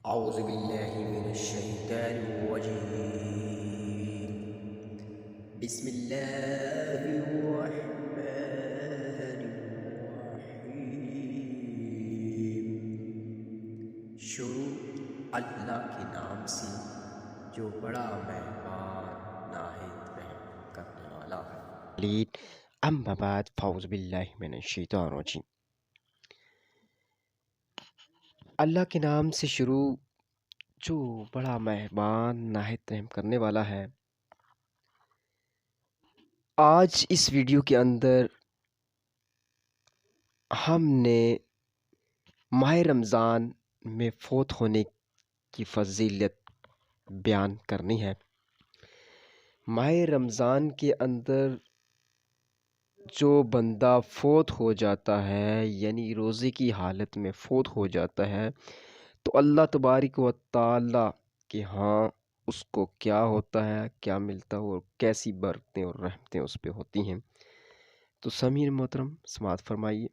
أعوذ بالله من الشيطان الرجيم. بسم الله الرحمن الرحيم. شروع اللہ کے نام سے جو بڑا مہربان نہایت رحم کرنے والا ہے. اما بعد فاعوذ باللہ من الشیطان الرجیم. اللہ کے نام سے شروع جو بڑا مہربان نہایت رحم کرنے والا ہے. آج اس ویڈیو کے اندر ہم نے ماہ رمضان میں فوت ہونے کی فضیلت بیان کرنی ہے. ماہ رمضان کے اندر جو بندہ فوت ہو جاتا ہے یعنی روزے کی حالت میں فوت ہو جاتا ہے تو اللہ تبارک و تعالی کے ہاں اس کو کیا ہوتا ہے، کیا ملتا ہے اور کیسی برکتیں اور رحمتیں اس پہ ہوتی ہیں. تو سمیر محترم سماعت فرمائیے.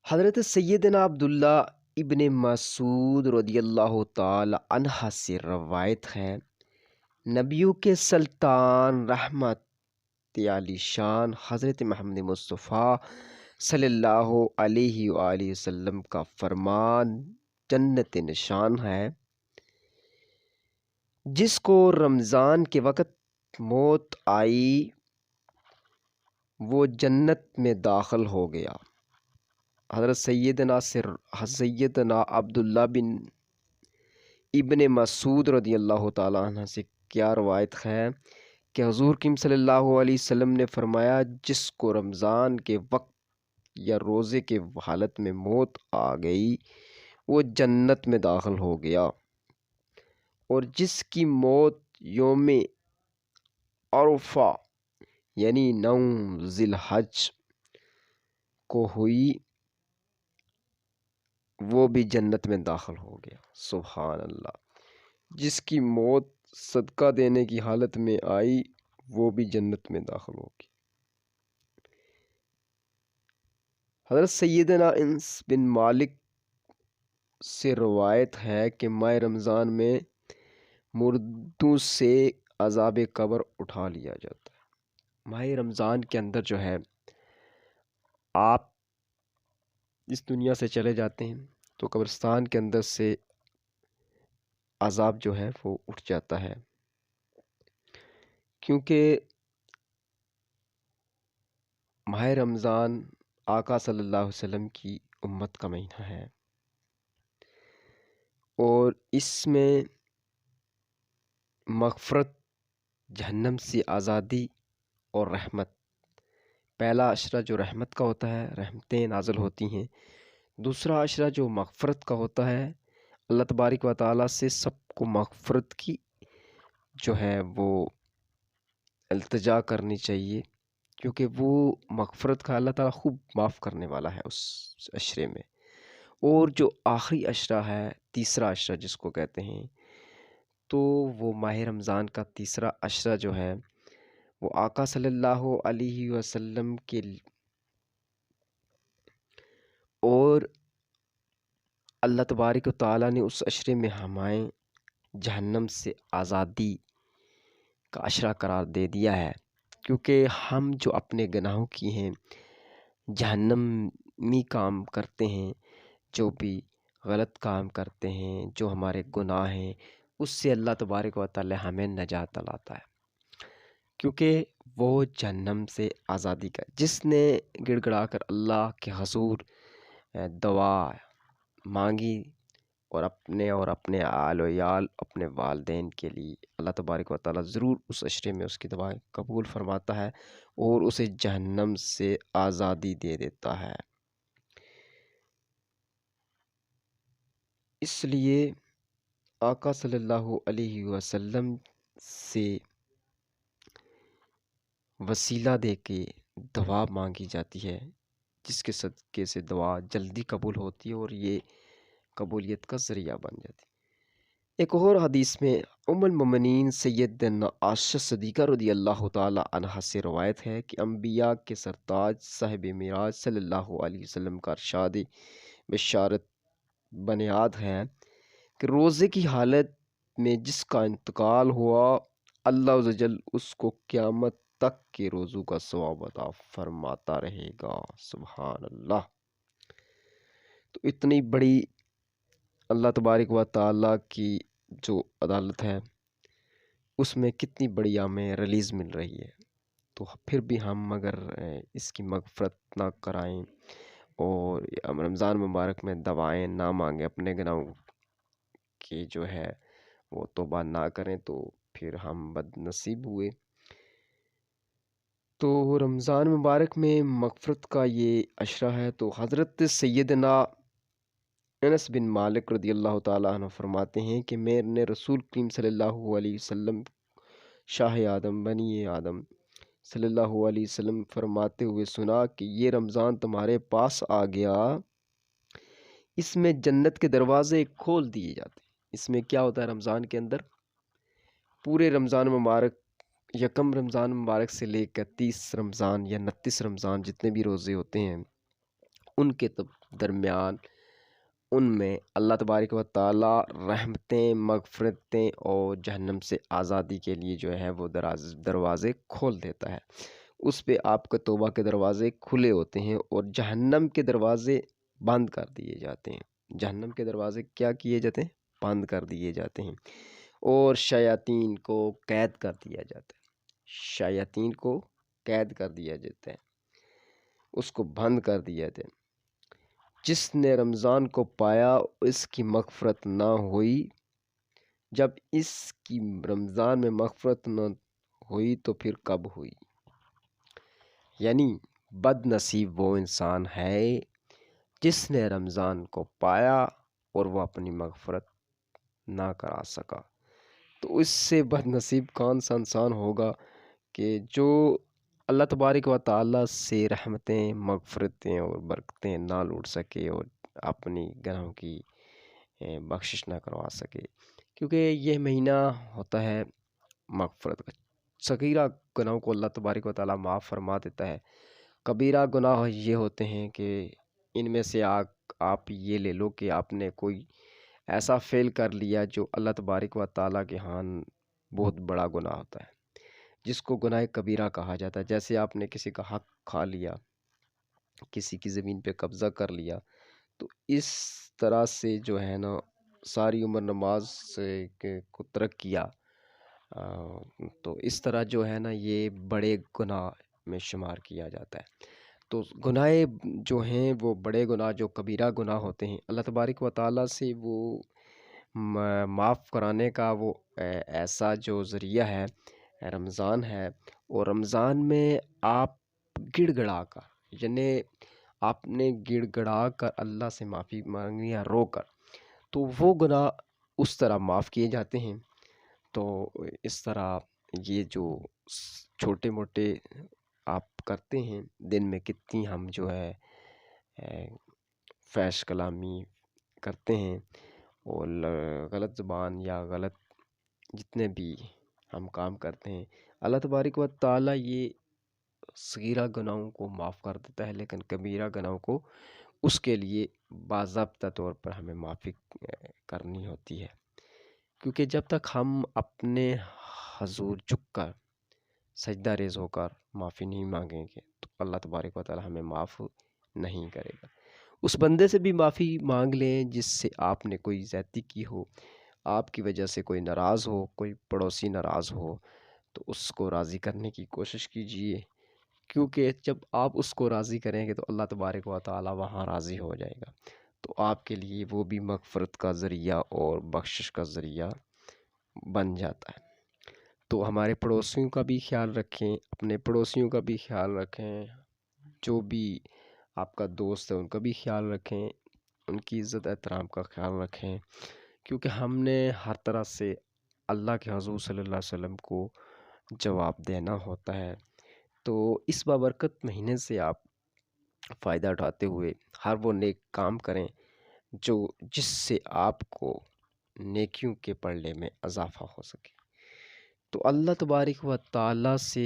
حضرت سیدنا عبداللہ ابن مسعود رضی اللہ تعالی عنہ سے روایت ہے، نبیوں کے سلطان رحمت علی شان حضرت محمد مصطفیٰ صلی اللہ علیہ وآلہ وسلم کا فرمان جنت نشان ہے، جس کو رمضان کے وقت موت آئی وہ جنت میں داخل ہو گیا. حضرت سیدنا عبداللہ بن ابن مسعود رضی اللہ تعالیٰ عنہ سے کیا روایت ہے کہ حضور کریم صلی اللہ علیہ وسلم نے فرمایا، جس کو رمضان کے وقت یا روزے کے حالت میں موت آ گئی وہ جنت میں داخل ہو گیا، اور جس کی موت یوم عرفہ یعنی 9 ذی الحج کو ہوئی وہ بھی جنت میں داخل ہو گیا. سبحان اللہ. جس کی موت صدقہ دینے کی حالت میں آئی وہ بھی جنت میں داخل ہوگی. حضرت سیدنا انس بن مالک سے روایت ہے کہ ماہ رمضان میں مردوں سے عذاب قبر اٹھا لیا جاتا ہے. ماہ رمضان کے اندر جو ہے آپ اس دنیا سے چلے جاتے ہیں تو قبرستان کے اندر سے عذاب جو ہے وہ اٹھ جاتا ہے، کیونکہ ماہ رمضان آقا صلی اللہ علیہ وسلم کی امت کا مہینہ ہے، اور اس میں مغفرت، جہنم سے آزادی اور رحمت. پہلا عشرہ جو رحمت کا ہوتا ہے، رحمتیں نازل ہوتی ہیں. دوسرا عشرہ جو مغفرت کا ہوتا ہے، اللہ تبارک و تعالیٰ سے سب کو مغفرت کی جو ہے وہ التجا کرنی چاہیے، کیونکہ وہ مغفرت کا اللہ تعالیٰ خوب معاف کرنے والا ہے اس عشرے میں. اور جو آخری عشرہ ہے، تیسرا عشرہ جس کو کہتے ہیں، تو وہ ماہ رمضان کا تیسرا عشرہ جو ہے وہ آقا صلی اللہ علیہ وسلم کے اور اللہ تبارک و تعالیٰ نے اس عشرے میں ہمیں جہنم سے آزادی کا عشرہ قرار دے دیا ہے، کیونکہ ہم جو اپنے گناہوں کی ہیں، جہنمی کام کرتے ہیں، جو بھی غلط کام کرتے ہیں، جو ہمارے گناہ ہیں، اس سے اللہ تبارک و تعالیٰ ہمیں نجات دلاتا ہے، کیونکہ وہ جہنم سے آزادی کا. جس نے گڑ گڑا کر اللہ کے حضور دعا مانگی اور اپنے آل و یال اپنے والدین کے لیے، اللہ تبارک و تعالیٰ ضرور اس عشرے میں اس کی دعا قبول فرماتا ہے اور اسے جہنم سے آزادی دے دیتا ہے. اس لیے آقا صلی اللہ علیہ وسلم سے وسیلہ دے کے دعا مانگی جاتی ہے، جس کے صدقے سے دعا جلدی قبول ہوتی ہے اور یہ قبولیت کا ذریعہ بن جاتی ہے. ایک اور حدیث میں ام المومنین سیدنا عائشہ صدیقہ رضی اللہ تعالی عنہا سے روایت ہے کہ انبیاء کے سرتاج صاحب معراج صلی اللہ علیہ وسلم کا ارشاد بشارت بنیاد ہے کہ روزے کی حالت میں جس کا انتقال ہوا، اللہ عز و جل اس کو قیامت تک کے روزوں کا ثواب عطا فرماتا رہے گا۔ سبحان اللہ۔ تو اتنی بڑی اللہ تبارک و تعالیٰ کی جو عدالت ہے، اس میں کتنی بڑی ہمیں ریلیز مل رہی ہے۔ تو پھر بھی ہم اگر اس کی مغفرت نہ کرائیں اور رمضان مبارک میں دعائیں نہ مانگیں، اپنے گناہوں کی جو ہے وہ توبہ نہ کریں، تو پھر ہم بد نصیب ہوئے۔ تو رمضان مبارک میں مغفرت کا یہ عشرہ ہے۔ تو حضرت سیدنا انس بن مالک رضی اللہ تعالیٰ عنہ فرماتے ہیں کہ میں نے رسول کریم صلی اللہ علیہ وسلم، شاہ آدم بنی آدم صلی اللہ علیہ وسلم فرماتے ہوئے سنا کہ یہ رمضان تمہارے پاس آ گیا، اس میں جنت کے دروازے کھول دیے جاتے ہیں۔ اس میں کیا ہوتا ہے رمضان کے اندر؟ پورے رمضان مبارک، یکم رمضان مبارک سے لے کر 30 رمضان یا 29 رمضان جتنے بھی روزے ہوتے ہیں، ان کے درمیان ان میں اللہ تبارک و تعالیٰ رحمتیں، مغفرتیں اور جہنم سے آزادی کے لیے جو ہے وہ دروازے کھول دیتا ہے۔ اس پہ آپ کے توبہ کے دروازے کھلے ہوتے ہیں اور جہنم کے دروازے بند کر دیے جاتے ہیں۔ جہنم کے دروازے کیا کیے جاتے ہیں؟ بند کر دیے جاتے ہیں، اور شیاطین کو قید کر دیا جاتا ہے۔ شیاطین کو قید کر دیا جاتا ہے، اس کو بند کر دیا جاتا ہے۔ جس نے رمضان کو پایا اس کی مغفرت نہ ہوئی، جب اس کی رمضان میں مغفرت نہ ہوئی تو پھر کب ہوئی؟ یعنی بد نصیب وہ انسان ہے جس نے رمضان کو پایا اور وہ اپنی مغفرت نہ کرا سکا۔ تو اس سے بد نصیب کون سا انسان ہوگا کہ جو اللہ تبارک و تعالیٰ سے رحمتیں، مغفرتیں اور برکتیں نہ لوٹ سکے اور اپنی گناہوں کی بخشش نہ کروا سکے، کیونکہ یہ مہینہ ہوتا ہے مغفرت کا۔ صغیرہ گناہوں کو اللہ تبارک و تعالیٰ معاف فرما دیتا ہے۔ کبیرہ گناہ یہ ہوتے ہیں کہ ان میں سے آپ یہ لے لو کہ آپ نے کوئی ایسا فعل کر لیا جو اللہ تبارک و تعالیٰ کے ہاں بہت بڑا گناہ ہوتا ہے، جس کو گناہ کبیرہ کہا جاتا ہے۔ جیسے آپ نے کسی کا حق کھا لیا، کسی کی زمین پہ قبضہ کر لیا، تو اس طرح سے جو ہے نا ساری عمر نماز کو ترک کیا، تو اس طرح جو ہے نا یہ بڑے گناہ میں شمار کیا جاتا ہے۔ تو گناہ جو ہیں وہ بڑے گناہ، جو کبیرہ گناہ ہوتے ہیں، اللہ تبارک و تعالیٰ سے وہ معاف کرانے کا وہ ایسا جو ذریعہ ہے رمضان ہے۔ اور رمضان میں آپ گڑ گڑا کر، یعنی آپ نے گڑ گڑا کر اللہ سے معافی مانگی یا رو کر، تو وہ گناہ اس طرح معاف کیے جاتے ہیں۔ تو اس طرح یہ جو چھوٹے موٹے آپ کرتے ہیں دن میں، کتنی ہم جو ہے فحش کلامی کرتے ہیں اور غلط زبان یا غلط جتنے بھی ہم کام کرتے ہیں، اللہ تبارک و تعالیٰ یہ صغیرہ گناہوں کو معاف کر دیتا ہے، لیکن کبیرہ گناہوں کو اس کے لیے باضابطہ طور پر ہمیں معافی کرنی ہوتی ہے، کیونکہ جب تک ہم اپنے حضور جھک کر سجدہ ریز ہو کر معافی نہیں مانگیں گے تو اللہ تبارک و تعالیٰ ہمیں معاف نہیں کرے گا۔ اس بندے سے بھی معافی مانگ لیں جس سے آپ نے کوئی زیادتی کی ہو، آپ کی وجہ سے کوئی ناراض ہو، کوئی پڑوسی ناراض ہو، تو اس کو راضی کرنے کی کوشش کیجیے، کیونکہ جب آپ اس کو راضی کریں گے تو اللہ تبارک و تعالیٰ وہاں راضی ہو جائے گا، تو آپ کے لیے وہ بھی مغفرت کا ذریعہ اور بخشش کا ذریعہ بن جاتا ہے۔ تو ہمارے پڑوسیوں کا بھی خیال رکھیں، اپنے پڑوسیوں کا بھی خیال رکھیں، جو بھی آپ کا دوست ہے ان کا بھی خیال رکھیں، ان کی عزت احترام کا خیال رکھیں، کیونکہ ہم نے ہر طرح سے اللہ کے حضور صلی اللہ علیہ وسلم کو جواب دینا ہوتا ہے۔ تو اس بابرکت مہینے سے آپ فائدہ اٹھاتے ہوئے ہر وہ نیک کام کریں جس سے آپ کو نیکیوں کے پلڑے میں اضافہ ہو سکے۔ تو اللہ تبارک و تعالیٰ سے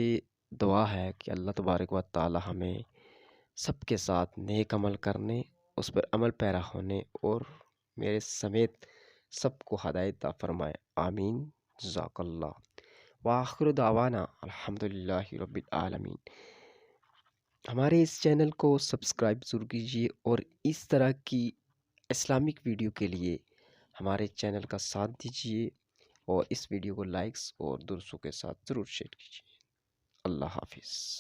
دعا ہے کہ اللہ تبارک و تعالیٰ ہمیں سب کے ساتھ نیک عمل کرنے، اس پر عمل پیرا ہونے اور میرے سمیت سب کو ہدایت عطا فرمائے، آمین، جزاک اللہ۔ وآخر دعوانا الحمدللہ رب العالمین۔ ہمارے اس چینل کو سبسکرائب ضرور کیجیے اور اس طرح کی اسلامک ویڈیو کے لیے ہمارے چینل کا ساتھ دیجیے، اور اس ویڈیو کو لائکس اور دوستوں کے ساتھ ضرور شیئر کیجیے۔ اللہ حافظ۔